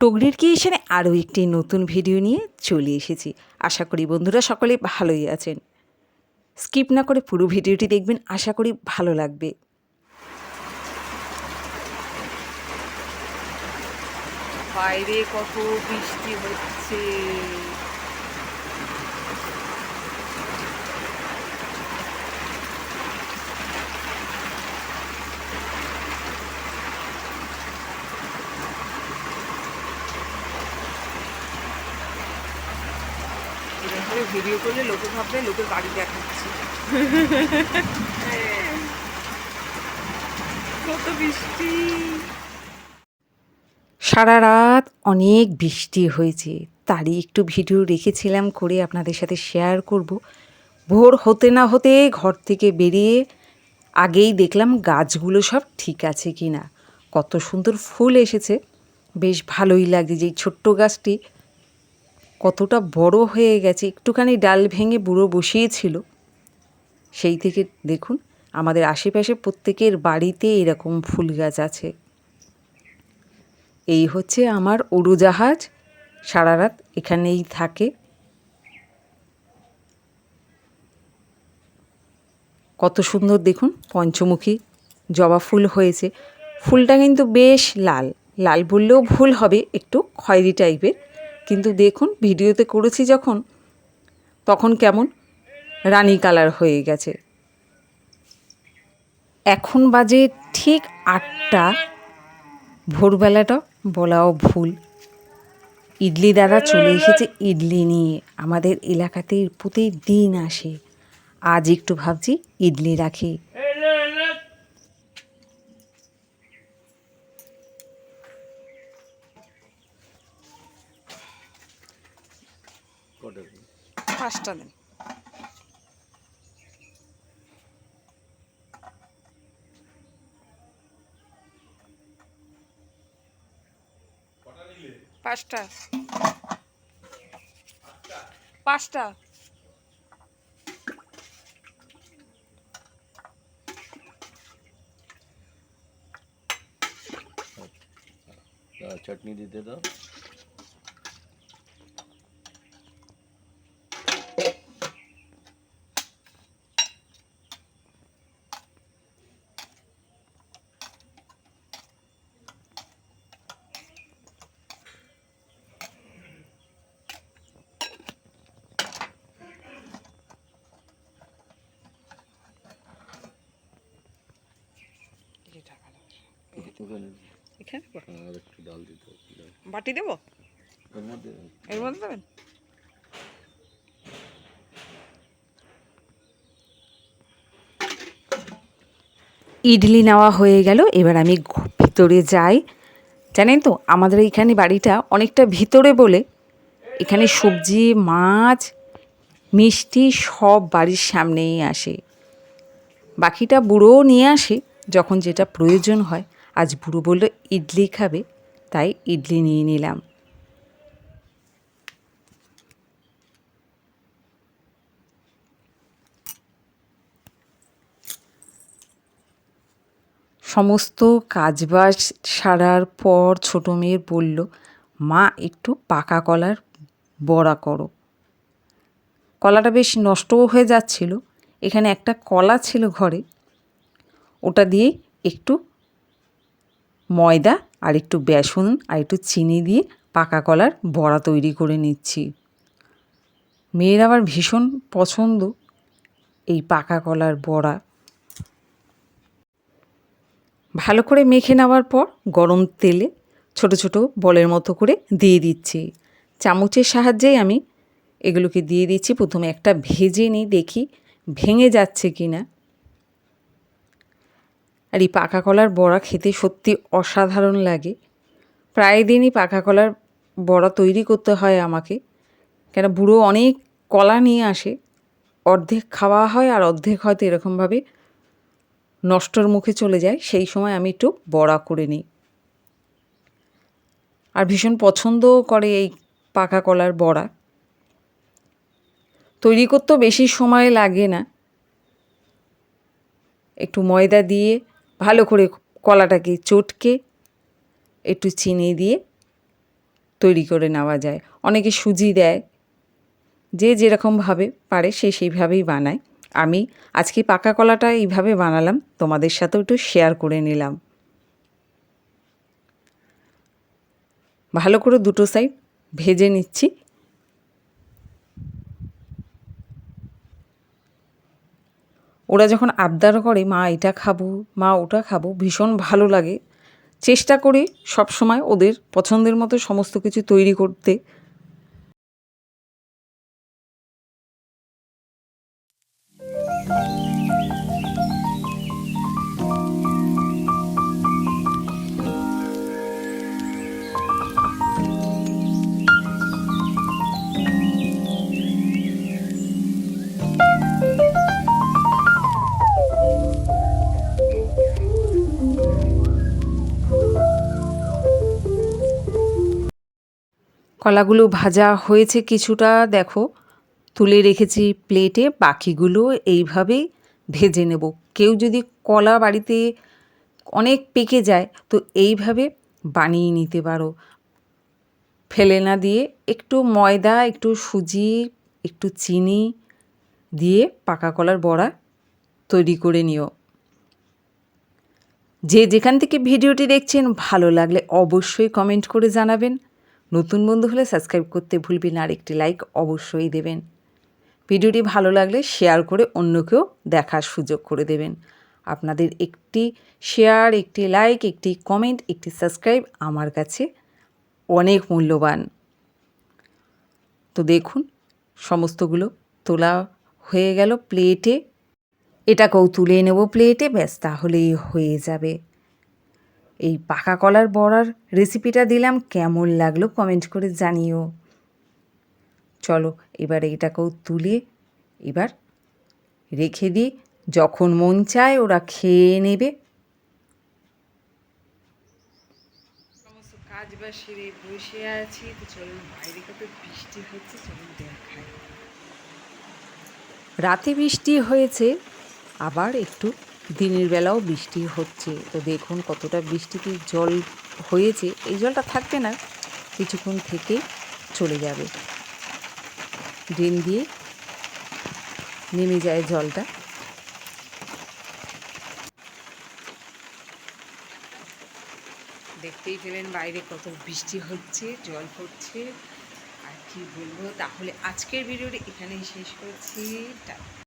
টগরির ক্রিয়েশনে আরও একটি নতুন ভিডিও নিয়ে চলে এসেছি। আশা করি বন্ধুরা সকলে ভালোই আছেন। স্কিপ না করে পুরো ভিডিওটি দেখবেন, আশা করি ভালো লাগবে। বাইরে কত বৃষ্টি হচ্ছে। ভিডিও করলে লোকে ভাববে লোকের বাড়ি দেখাচ্ছি। কত বৃষ্টি, সারা রাত অনেক বৃষ্টি হয়েছে, তারই একটু ভিডিও রেখেছিলাম করে আপনাদের সাথে শেয়ার করব। ভোর হতে না হতে ঘর থেকে বেরিয়ে আগেই দেখলাম গাছগুলো সব ঠিক আছে কি না। কত সুন্দর ফুল এসেছে, বেশ ভালোই লাগছে। যে ছোট্ট গাছটি কতটা বড় হয়ে গেছে, একটুখানি ডাল ভেঙে বুড়ো বসিয়েছিল, সেই থেকে দেখুন আমাদের আশেপাশে প্রত্যেকের বাড়িতে এরকম ফুল গাছ আছে। এই হচ্ছে আমার উড়োজাহাজ, সারা রাত এখানেই থাকে। কত সুন্দর দেখুন পঞ্চমুখী জবা ফুল হয়েছে। ফুলটা কিন্তু বেশ লাল, লাল বললেও ভুল হবে, একটু খয়েরি টাইপের, কিন্তু দেখুন ভিডিওতে করেছি যখন তখন কেমন রানী কালার হয়ে গেছে। এখন বাজে ঠিক 8টা। ভোরবেলাটা বলাও ভুল। ইডলি দাদা চলে এসেছে ইডলি নিয়ে। আমাদের এলাকাতে প্রতিদিন আসে। আজ একটু ভাবছি ইডলি রাখি। পাঁচটা দেন। পাঁচটা, পাঁচটা। चटनी दीते तो এখানে আর একটু ডাল দিতে বাটি দেবো, এর মধ্যে এর মধ্যে দেবেন। ইডলি নেওয়া হয়ে গেল, এবার আমি ভিতরে যাই। জানেন তো আমাদের এইখানে বাড়িটা অনেকটা ভিতরে বলে এখানে সবজি মাছ মিষ্টি সব বাড়ির সামনেই আসে। বাকিটা বুড়োও নিয়ে আসে যখন যেটা প্রয়োজন হয়। আজ বুড়ো বলল ইডলি খাবে, তাই ইডলি নিয়ে নিলাম। সমস্ত কাজবাজ সারার পর ছোটো মেয়ের বলল, মা একটু পাকা কলার বড়া করো। কলাটা বেশ নষ্টও হয়ে যাচ্ছিল। এখানে একটা কলা ছিল ঘরে, ওটা দিয়ে একটু ময়দা আর একটু বেসন আর একটু চিনি দিয়ে পাকা কলার বড়া তৈরি করে নিচ্ছি। মেয়ের আবার ভীষণ পছন্দ এই পাকা কলার বড়া। ভালো করে মেখে নেওয়ার পর গরম তেলে ছোট ছোট বলের মতো করে দিয়ে দিচ্ছি। চামচের সাহায্যেই আমি এগুলোকে দিয়ে দিচ্ছি। প্রথমে একটা ভেজে নিই, দেখি ভেঙে যাচ্ছে কি না। আর এই পাকা কলার বড়া খেতে সত্যি অসাধারণ লাগে। প্রায় দিনই পাকা কলার বড়া তৈরি করতে হয় আমাকে, কেন বুড়ো অনেক কলা নিয়ে আসে। অর্ধেক খাওয়া হয় আর অর্ধেক হয়তো এরকমভাবে নষ্টর মুখে চলে যায়। সেই সময় আমি একটু বড়া করে নিই। আর ভীষণ পছন্দও করে এই পাকা কলার বড়া। তৈরি করতেও বেশি সময় লাগে না। একটু ময়দা দিয়ে ভালো করে কলাটাকে চটকে একটু চিনি দিয়ে তৈরি করে নেওয়া যায়। অনেকে সুজি দেয়, যে যেরকমভাবে পারে সে সেইভাবেই বানায়। আমি আজকে পাকা কলাটা এইভাবে বানালাম, তোমাদের সাথেও একটু শেয়ার করে নিলাম। ভালো করে দুটো সাইড ভেজে নিচ্ছি। ওরা যখন আবদার করে মা এটা খাবো, মা ওটা খাবো, ভীষণ ভালো লাগে। চেষ্টা করি সবসময় ওদের পছন্দের মতো সমস্ত কিছু তৈরি করতে। কলাগুলো ভাজা হয়েছে কিছুটা, দেখো তুলে রেখেছি প্লেটে। বাকিগুলো এইভাবেই ভেজে নেব। কেউ যদি কলা বাড়িতে অনেক পেকে যায় তো এইভাবে বানিয়ে নিতে পারো। ফেলে না দিয়ে একটু ময়দা, একটু সুজি, একটু চিনি দিয়ে পাকা কলার বড়া তৈরি করে নিও। যে যেখান থেকে ভিডিওটি দেখছেন ভালো লাগলে অবশ্যই কমেন্ট করে জানাবেন। নতুন বন্ধু হলে সাবস্ক্রাইব করতে ভুলবেন না, আর একটি লাইক অবশ্যই দেবেন। ভিডিওটি ভালো লাগলে শেয়ার করে অন্যকেও দেখার সুযোগ করে দেবেন। আপনাদের একটি শেয়ার, একটি লাইক, একটি কমেন্ট, একটি সাবস্ক্রাইব আমার কাছে অনেক মূল্যবান। তো দেখুন সমস্তগুলো তোলা হয়ে গেল প্লেটে। এটাকেও তুলে নেব প্লেটে, ব্যাস তাহলেই হয়ে যাবে। এই পাকা কলার বড়ার রেসিপিটা দিলাম, কেমন লাগলো কমেন্ট করে জানিও। চলো এবার এটাকেও তুলে এবার রেখে দিই, যখন মন চায় ওরা খেয়ে নেবে। সমস্ত কাজ বা সেরে বসে আছি, তো চলুন বাইরে কত বৃষ্টি হচ্ছে, চলুন দেখাই। রাতে বৃষ্টি হয়েছে, আবার একটু দিনের বেলাও বৃষ্টি হচ্ছে। তো দেখুন কতটা বৃষ্টিতে জল হয়েছে। এই জলটা থাকবে না, কিছুক্ষণ থেকে চলে যাবে। ড্রেন দিয়ে নেমে যায় জলটা। দেখতেই পেলেন বাইরে কত বৃষ্টি হচ্ছে, জল পড়ছে। আর কি বলবো, তাহলে আজকের ভিডিওটি এখানেই শেষ করছি।